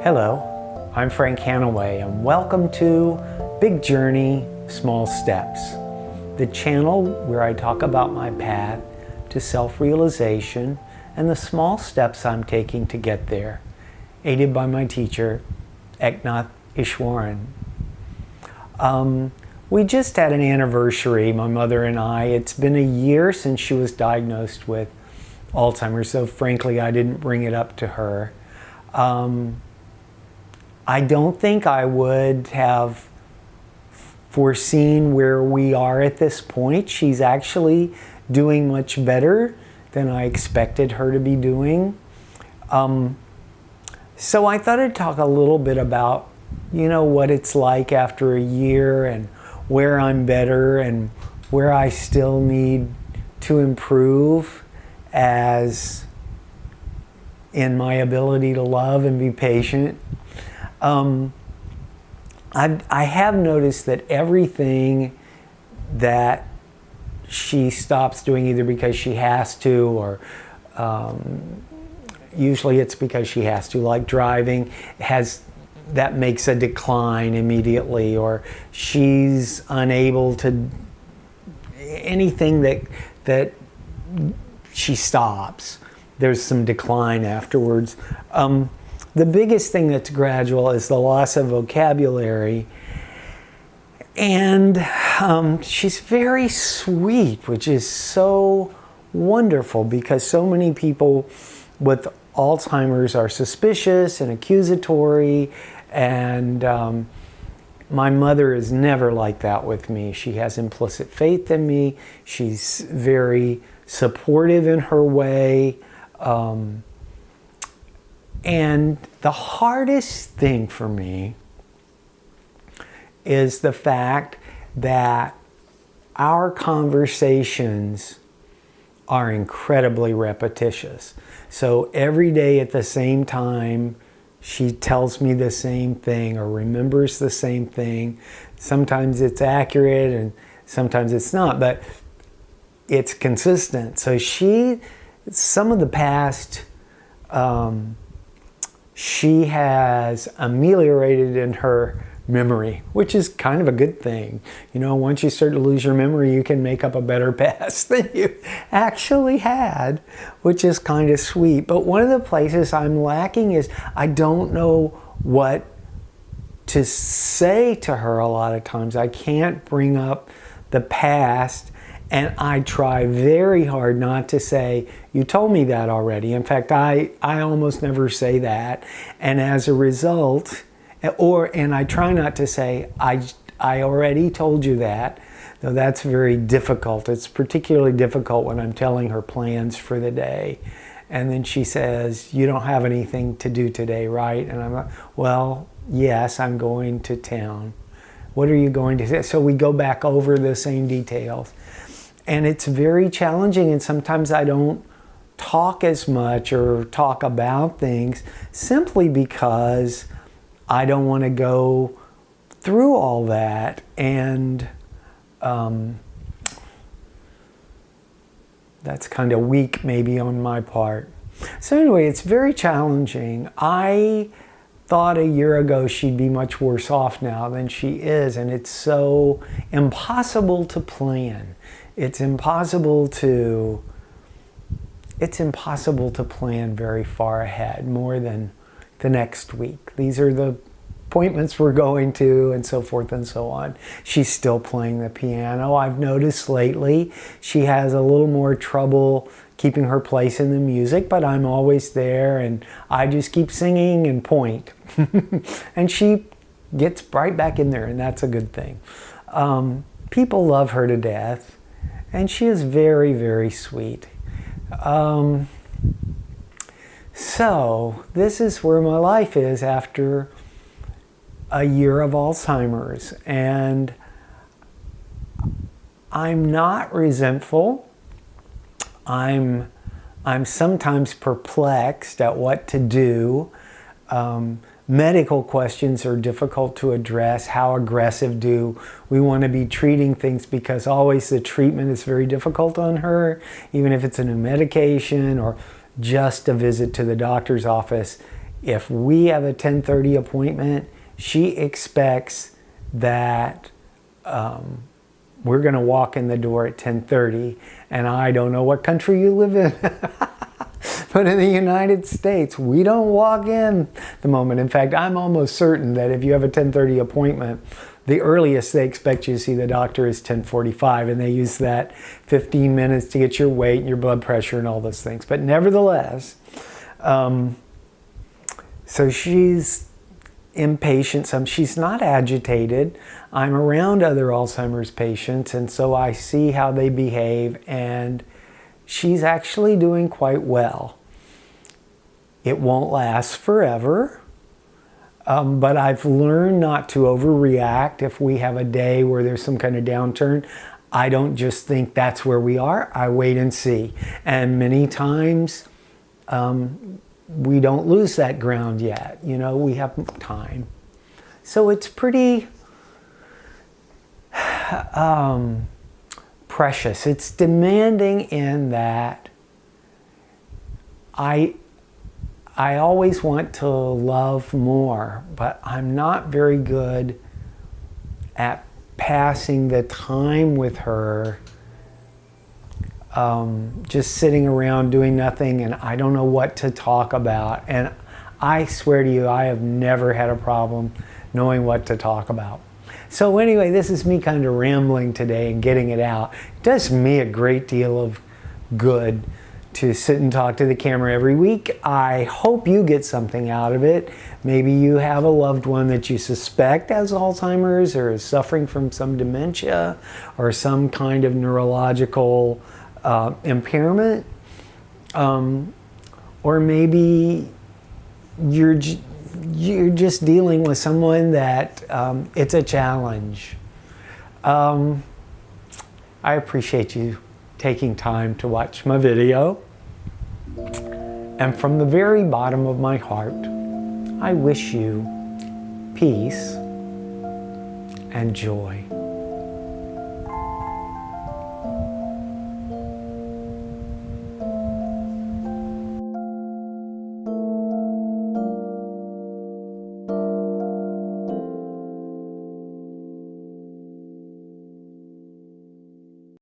Hello, I'm Frank Hannaway, and welcome to Big Journey, Small Steps, the channel where I talk about my path to self-realization and the small steps I'm taking to get there, aided by my teacher, Eknath Ishwaran. We just had an anniversary, my mother and I. It's been a year since she was diagnosed with Alzheimer's, so frankly, I didn't bring it up to her. I don't think I would have foreseen where we are at this point. She's actually doing much better than I expected her to be doing. So I thought I'd talk a little bit about, what it's like after a year and where I'm better and where I still need to improve as in my ability to love and be patient. I have noticed that everything that she stops doing, either because she has to or usually it's because she has to, like driving, that makes a decline immediately, or she's unable to, anything that she stops, there's some decline afterwards. The biggest thing that's gradual is the loss of vocabulary. And she's very sweet, which is so wonderful because so many people with Alzheimer's are suspicious and accusatory. And my mother is never like that with me. She has implicit faith in me. She's very supportive in her way. And the hardest thing for me is the fact that our conversations are incredibly repetitious. So every day at the same time, she tells me the same thing or remembers the same thing. Sometimes it's accurate and sometimes it's not, but it's consistent. So some of the past, she has ameliorated in her memory, which is kind of a good thing. Once you start to lose your memory, you can make up a better past than you actually had, which is kind of sweet. But one of the places I'm lacking is I don't know what to say to her a lot of times. I can't bring up the past, and I try very hard not to say, you told me that already. In fact, I almost never say that. And as a result, and I try not to say, I already told you that, though that's very difficult. It's particularly difficult when I'm telling her plans for the day. And then she says, you don't have anything to do today, right? And I'm like, well, yes, I'm going to town. What are you going to say? So we go back over the same details. And it's very challenging, and sometimes I don't talk as much or talk about things simply because I don't want to go through all that, and that's kind of weak maybe on my part. So anyway, it's very challenging. I thought a year ago she'd be much worse off now than she is, and it's so impossible to plan. It's impossible to plan very far ahead, more than the next week. These are the appointments we're going to, and so forth and so on. She's still playing the piano. I've noticed lately she has a little more trouble keeping her place in the music, but I'm always there, and I just keep singing and point. And she gets right back in there, and that's a good thing. People love her to death, and she is very, very sweet. So this is where my life is after a year of Alzheimer's, and I'm not resentful. I'm sometimes perplexed at what to do. Medical questions are difficult to address. How aggressive do we want to be treating things? Because always the treatment is very difficult on her, even if it's a new medication or just a visit to the doctor's office. If we have a 10:30 appointment, she expects that we're going to walk in the door at 10:30, and I don't know what country you live in, but in the United States, we don't walk in the moment. In fact, I'm almost certain that if you have a 10:30 appointment, the earliest they expect you to see the doctor is 10:45, and they use that 15 minutes to get your weight and your blood pressure and all those things. But nevertheless, so she's impatient. She's not agitated. I'm around other Alzheimer's patients, and so I see how they behave, and she's actually doing quite well. It won't last forever, but I've learned not to overreact. If we have a day where there's some kind of downturn, I don't just think that's where we are. I wait and see. And many times, we don't lose that ground yet. You know, we have time. So it's pretty precious. It's demanding in that I always want to love more, but I'm not very good at passing the time with her, just sitting around doing nothing, and I don't know what to talk about. And I swear to you, I have never had a problem knowing what to talk about. So anyway, this is me kind of rambling today and getting it out. It does me a great deal of good to sit and talk to the camera every week. I hope you get something out of it. Maybe you have a loved one that you suspect has Alzheimer's or is suffering from some dementia or some kind of neurological impairment. Or maybe you're just dealing with someone that it's a challenge. I appreciate you taking time to watch my video. And from the very bottom of my heart, I wish you peace and joy.